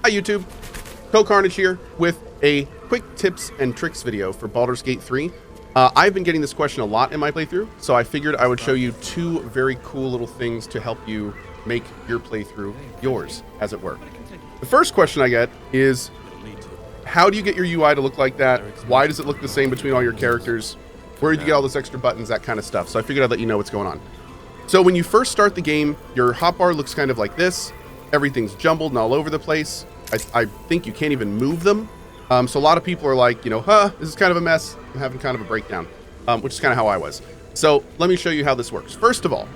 Hi YouTube, CohhCarnage here with a quick tips and tricks video for Baldur's Gate 3. I've been getting this question a lot in my playthrough, so I figured I would show you two very cool little things to help you make your playthrough yours, as it were. The first question I get is, how do you get your UI to look like that? Why does it look the same between all your characters? Where did you get all those extra buttons, that kind of stuff? So I figured I'd let you know what's going on. So when you first start the game, your hotbar looks kind of like this. Everything's jumbled and all over the place. I think you can't even move them. So a lot of people are like, this is kind of a mess. I'm having kind of a breakdown, which is kind of how I was. So let me show you how this works. First of all,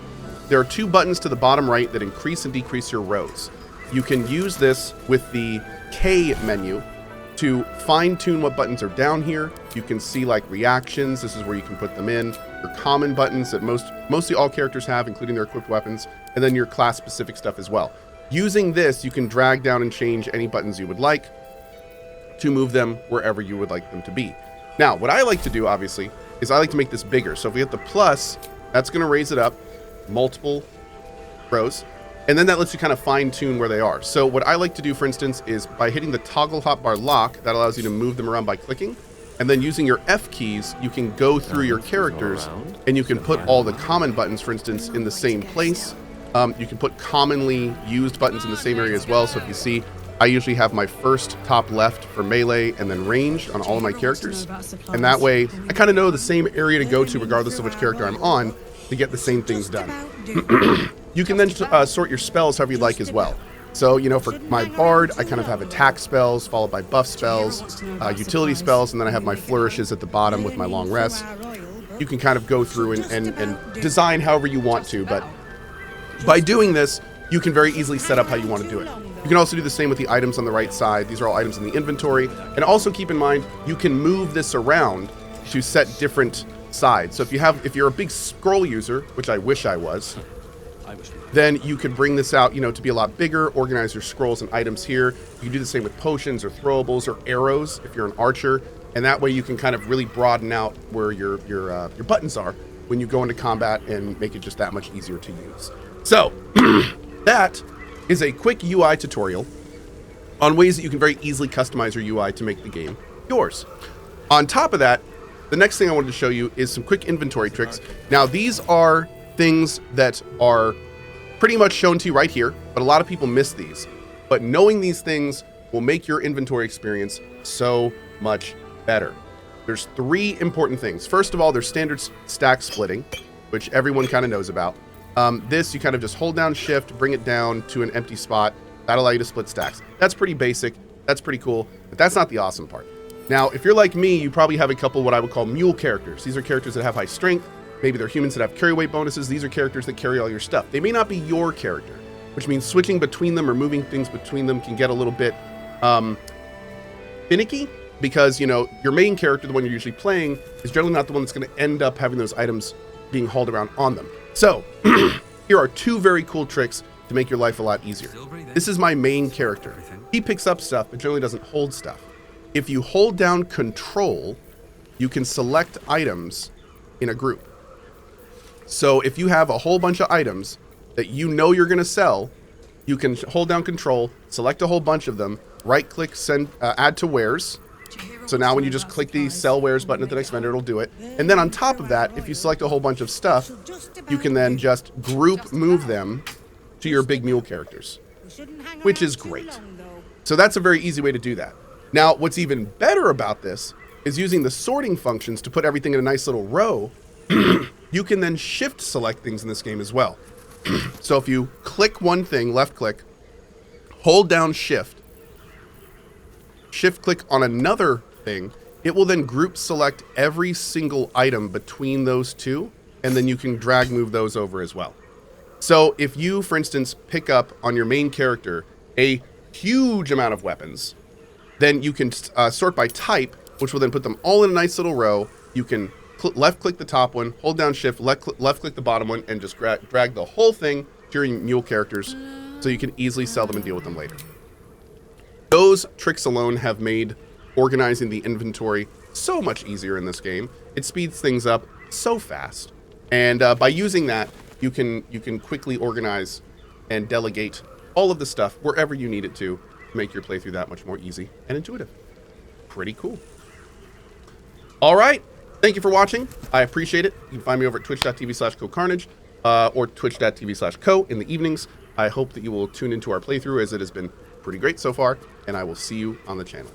there are two buttons to the bottom right that increase and decrease your rows. You can use this with the K menu to fine tune what buttons are down here. You can see like reactions. This is where you can put them in. Your common buttons that mostly all characters have, including their equipped weapons, and then your class specific stuff as well. Using this, you can drag down and change any buttons you would like to move them wherever you would like them to be. Now, what I like to do, obviously, is I like to make this bigger. So if we hit the plus, that's going to raise it up multiple rows, and then that lets you kind of fine tune where they are. So what I like to do, for instance, is by hitting the toggle hotbar lock, that allows you to move them around by clicking, and then using your F keys, you can go through your characters and you can put all the common buttons, for instance, in the same place. You can put commonly used buttons in the same area as well. So if you see, I usually have my first top left for melee and then ranged on all of my characters. And that way, I kind of know the same area to go to regardless of which character I'm on to get the same things done. You can then sort your spells however you like as well. So, for my bard, I kind of have attack spells followed by buff spells, utility spells, and then I have my flourishes at the bottom with my long rest. You can kind of go through and design however you want to, but by doing this, you can very easily set up how you want to do it. You can also do the same with the items on the right side. These are all items in the inventory. And also keep in mind, you can move this around to set different sides. So if you're a big scroll user, which I wish I was, then you could bring this out, to be a lot bigger, organize your scrolls and items here. You can do the same with potions or throwables or arrows if you're an archer. And that way you can kind of really broaden out where your buttons are when you go into combat and make it just that much easier to use. So that is a quick UI tutorial on ways that you can very easily customize your UI to make the game yours. On top of that, the next thing I wanted to show you is some quick inventory tricks. Now, these are things that are pretty much shown to you right here, but a lot of people miss these. But knowing these things will make your inventory experience so much better. There's three important things. First of all, there's standard stack splitting, which everyone kind of knows about. This, you kind of just hold down shift, bring it down to an empty spot. That'll allow you to split stacks. That's pretty basic. That's pretty cool, but that's not the awesome part. Now, if you're like me, you probably have a couple what I would call mule characters. These are characters that have high strength. Maybe they're humans that have carry weight bonuses. These are characters that carry all your stuff. They may not be your character, which means switching between them or moving things between them can get a little bit finicky because, your main character, the one you're usually playing, is generally not the one that's going to end up having those items being hauled around on them. So here are two very cool tricks to make your life a lot easier. This is my main character. He picks up stuff, but generally doesn't hold stuff. If you hold down Control, you can select items in a group. So if you have a whole bunch of items that you're going to sell, you can hold down Control, select a whole bunch of them, right click, send, add to wares. So now when you just click the sell wares button at the next vendor, it'll do it. And then on top of that, if you select a whole bunch of stuff, you can then just group move them to your big mule characters, which is great. So that's a very easy way to do that. Now, what's even better about this is using the sorting functions to put everything in a nice little row. You can then shift select things in this game as well. So if you click one thing, left click, hold down shift click on another thing, it will then group select every single item between those two, and then you can drag move those over as well. So if you, for instance, pick up on your main character a huge amount of weapons, then you can sort by type, which will then put them all in a nice little row. You can left click the top one, hold down shift, left click the bottom one, and just drag the whole thing to your mule characters so you can easily sell them and deal with them later. Those tricks alone have made organizing the inventory so much easier in this game. It speeds things up so fast. And by using that, you can quickly organize and delegate all of the stuff wherever you need it to make your playthrough that much more easy and intuitive. Pretty cool. All right. Thank you for watching. I appreciate it. You can find me over at twitch.tv/CohhCarnage or twitch.tv/Cohh in the evenings. I hope that you will tune into our playthrough, as it has been pretty great so far, and I will see you on the channel.